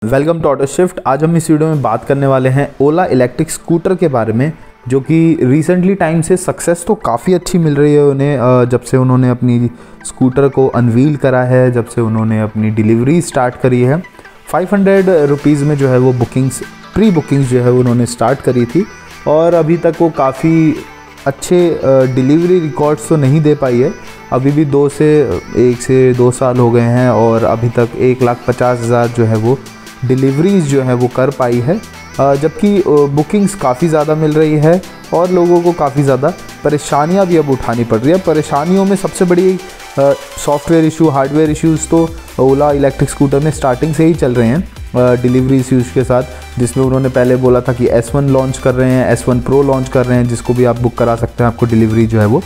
Welcome to auto shift. आज हम इस वीडियो में बात करने वाले हैं ओला इलेक्ट्रिक स्कूटर के बारे में, जो कि रिसेंटली टाइम से सक्सेस तो काफ़ी अच्छी मिल रही है उन्हें। जब से उन्होंने अपनी स्कूटर को अनवील करा है, जब से उन्होंने अपनी डिलीवरी स्टार्ट करी है, 500 रुपीज़ में जो है वो बुकिंग्स, प्री बुकिंग्स जो है उन्होंने स्टार्ट करी थी और अभी तक वो काफ़ी अच्छे डिलीवरी रिकॉर्ड्स तो नहीं दे पाई है। अभी भी 1 से 2 साल हो गए हैं और अभी तक 1,50,000 जो है वो डिलीवरीज़ जो है वो कर पाई है, जबकि बुकिंग्स काफ़ी ज़्यादा मिल रही है और लोगों को काफ़ी ज़्यादा परेशानियां भी अब उठानी पड़ रही है। परेशानियों में सबसे बड़ी सॉफ्टवेयर इशू, हार्डवेयर इश्यूज़ तो ओला इलेक्ट्रिक स्कूटर में स्टार्टिंग से ही चल रहे हैं डिलीवरी इश्यूज़ के साथ, जिसमें उन्होंने पहले बोला था कि S1 लॉन्च कर रहे हैं, S1 Pro लॉन्च कर रहे हैं, जिसको भी आप बुक करा सकते हैं, आपको डिलीवरी जो है वो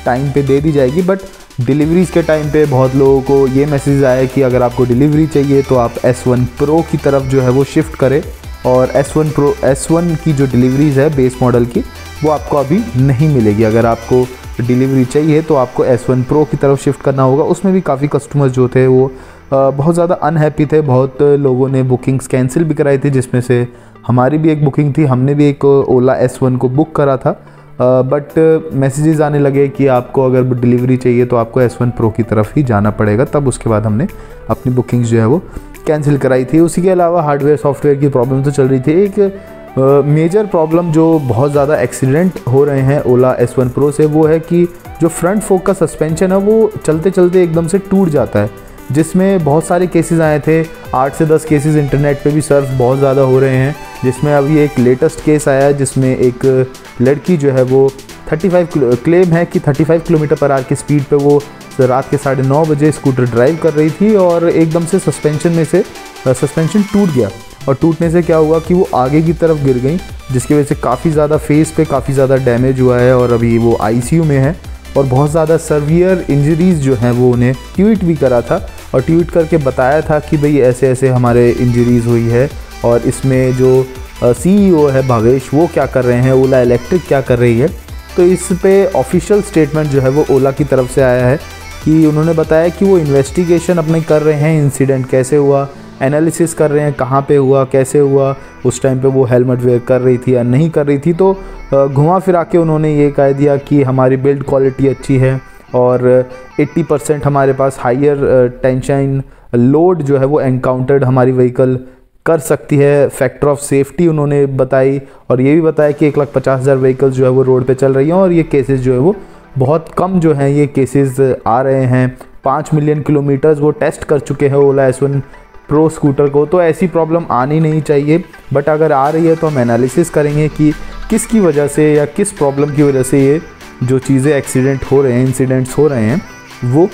टाइम पे दे दी जाएगी। बट डिलीवरीज़ के टाइम पे बहुत लोगों को ये मैसेज आया कि अगर आपको डिलीवरी चाहिए तो आप S1 Pro की तरफ जो है वो शिफ्ट करें, और S1 की जो डिलीवरीज़ है बेस मॉडल की, वो आपको अभी नहीं मिलेगी। अगर आपको डिलीवरी चाहिए तो आपको S1 Pro की तरफ शिफ्ट करना होगा। उसमें भी काफ़ी कस्टमर्स जो थे वो बहुत ज़्यादा अनहैप्पी थे। बहुत लोगों ने बुकिंग्स कैंसिल भी कराई थी, जिसमें से हमारी भी एक बुकिंग थी। हमने भी एक ओला S1 को बुक करा था, बट मैसेजेस आने लगे कि आपको अगर डिलीवरी चाहिए तो आपको S1 Pro की तरफ ही जाना पड़ेगा। तब उसके बाद हमने अपनी बुकिंग्स जो है वो कैंसिल कराई थी। उसी के अलावा हार्डवेयर सॉफ्टवेयर की प्रॉब्लम तो चल रही थी। एक मेजर प्रॉब्लम जो बहुत ज़्यादा एक्सीडेंट हो रहे हैं ओला S1 Pro से, वो है कि जो फ्रंट फोक का सस्पेंशन है वो चलते चलते एकदम से टूट जाता है, जिसमें बहुत सारे केसेस आए थे। 8 से 10 केसेस इंटरनेट पे भी सर्च बहुत ज़्यादा हो रहे हैं, जिसमें अभी एक लेटेस्ट केस आया है जिसमें एक लड़की जो है वो 35 क्लेम है कि 35 किलोमीटर पर आवर की स्पीड पे वो रात के 9:30 बजे स्कूटर ड्राइव कर रही थी और एकदम से सस्पेंशन टूट गया। और टूटने से क्या हुआ कि वो आगे की तरफ गिर गई, जिसकी वजह से काफ़ी ज़्यादा फेस पे काफ़ी ज़्यादा डैमेज हुआ है और अभी वो ICU में है। और बहुत ज़्यादा सर्वियर इंजरीज़ जो हैं वो उन्हें ट्वीट भी करा था और ट्वीट करके बताया था कि भाई ऐसे ऐसे हमारे इंजरीज़ हुई है। और इसमें जो CEO है भावेश, वो क्या कर रहे हैं, ओला इलेक्ट्रिक क्या कर रही है। तो इस पे ऑफिशियल स्टेटमेंट जो है वो ओला की तरफ से आया है कि उन्होंने बताया कि वो इन्वेस्टिगेशन अपने कर रहे हैं, इंसिडेंट कैसे हुआ, एनालिसिस कर रहे हैं, कहाँ पे हुआ, कैसे हुआ, उस टाइम पे वो हेलमेट वेयर कर रही थी या नहीं कर रही थी। तो घुमा फिरा के उन्होंने ये कह दिया कि हमारी बिल्ड क्वालिटी अच्छी है और 80% हमारे पास हायर टेंशन लोड जो है वो एनकाउंटर्ड हमारी व्हीकल कर सकती है। फैक्टर ऑफ सेफ्टी उन्होंने बताई और ये भी बताया कि 1,50,000 व्हीकल्स जो है वो रोड पे चल रही हैं और ये केसेस जो है वो बहुत कम जो हैं ये केसेस आ रहे हैं। 5 मिलियन किलोमीटर्स वो टेस्ट कर चुके हैं ओला S1 Pro स्कूटर को। तो ऐसी प्रॉब्लम आनी नहीं चाहिए, बट अगर आ रही है तो हम एनालिसिस करेंगे कि किसकी वजह से या किस प्रॉब्लम की वजह से ये जो चीज़ें एक्सीडेंट हो रहे हैं, इंसिडेंट्स हो रहे हैं, वो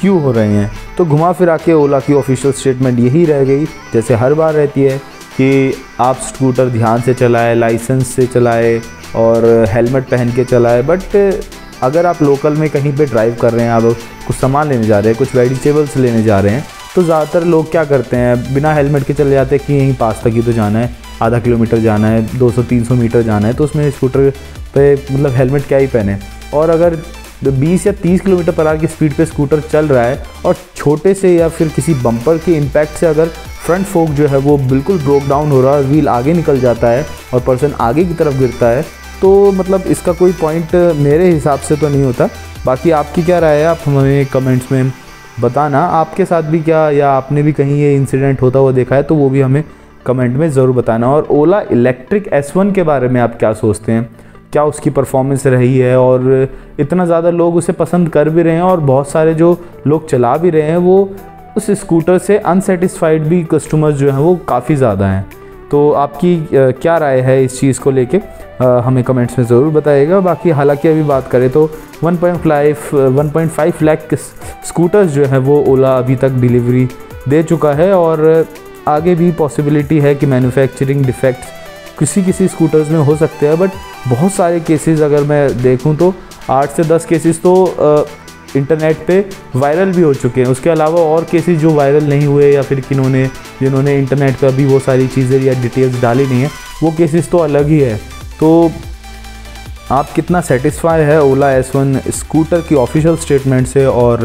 क्यों हो रहे हैं। तो घुमा फिरा के ओला की ऑफिशियल स्टेटमेंट यही रह गई, जैसे हर बार रहती है, कि आप स्कूटर ध्यान से चलाएं, लाइसेंस से चलाएं और हेलमेट पहन के चलाएं। बट अगर आप लोकल में कहीं पे ड्राइव कर रहे हैं, आप कुछ सामान लेने जा रहे हैं, कुछ वेजिटेबल्स लेने जा रहे हैं, तो ज़्यादातर लोग क्या करते हैं, बिना हेलमेट के चले जाते हैं कि यहीं पास तक ही तो जाना है, आधा किलोमीटर जाना है, 200-300 मीटर जाना है, तो उसमें स्कूटर पे मतलब हेलमेट क्या ही पहने। और अगर 20 या 30 किलोमीटर पर आवर की स्पीड पे स्कूटर चल रहा है और छोटे से या फिर किसी बम्पर के इम्पैक्ट से अगर फ्रंट फोक जो है वो बिल्कुल ब्रोक डाउन हो रहा है, व्हील आगे निकल जाता है और पर्सन आगे की तरफ गिरता है, तो मतलब इसका कोई पॉइंट मेरे हिसाब से तो नहीं होता। बाकी आपकी क्या राय है, आप हमें कमेंट्स में बताना। आपके साथ भी क्या, या आपने भी कहीं ये इंसिडेंट होता हुआ देखा है, तो वो भी हमें कमेंट में ज़रूर बताना। और ओला इलेक्ट्रिक S1 के बारे में आप क्या सोचते हैं, क्या उसकी परफॉर्मेंस रही है, और इतना ज़्यादा लोग उसे पसंद कर भी रहे हैं और बहुत सारे जो लोग चला भी रहे हैं वो उस स्कूटर से अनसेटिस्फाइड भी कस्टमर्स जो हैं वो काफ़ी ज़्यादा हैं। तो आपकी क्या राय है इस चीज़ को लेके, हमें कमेंट्स में ज़रूर बताइएगा। बाकी हालांकि अभी बात करें तो 1.5 लाख स्कूटर्स जो है वो ओला अभी तक डिलीवरी दे चुका है और आगे भी पॉसिबिलिटी है कि मैन्युफैक्चरिंग डिफेक्ट्स किसी स्कूटर्स में हो सकते हैं। बट बहुत सारे केसेस अगर मैं देखूं तो 8 से 10 केसेस तो इंटरनेट पे वायरल भी हो चुके हैं। उसके अलावा और केसेस जो वायरल नहीं हुए या फिर जिन्होंने इंटरनेट पे अभी वो सारी चीज़ें या डिटेल्स डाली नहीं है, वो केसेस तो अलग ही है। तो आप कितना सेटिस्फाई है ओला S1 स्कूटर की ऑफिशियल स्टेटमेंट से और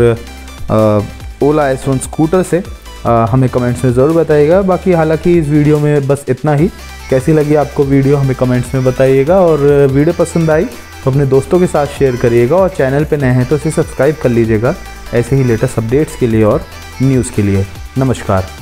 ओला S1 स्कूटर से, हमें कमेंट्स में ज़रूर बताइएगा। बाकी हालांकि इस वीडियो में बस इतना ही। कैसी लगी आपको वीडियो हमें कमेंट्स में बताइएगा, और वीडियो पसंद आई तो अपने दोस्तों के साथ शेयर करिएगा, और चैनल पे नए हैं तो इसे सब्सक्राइब कर लीजिएगा ऐसे ही लेटेस्ट अपडेट्स के लिए और न्यूज़ के लिए। नमस्कार।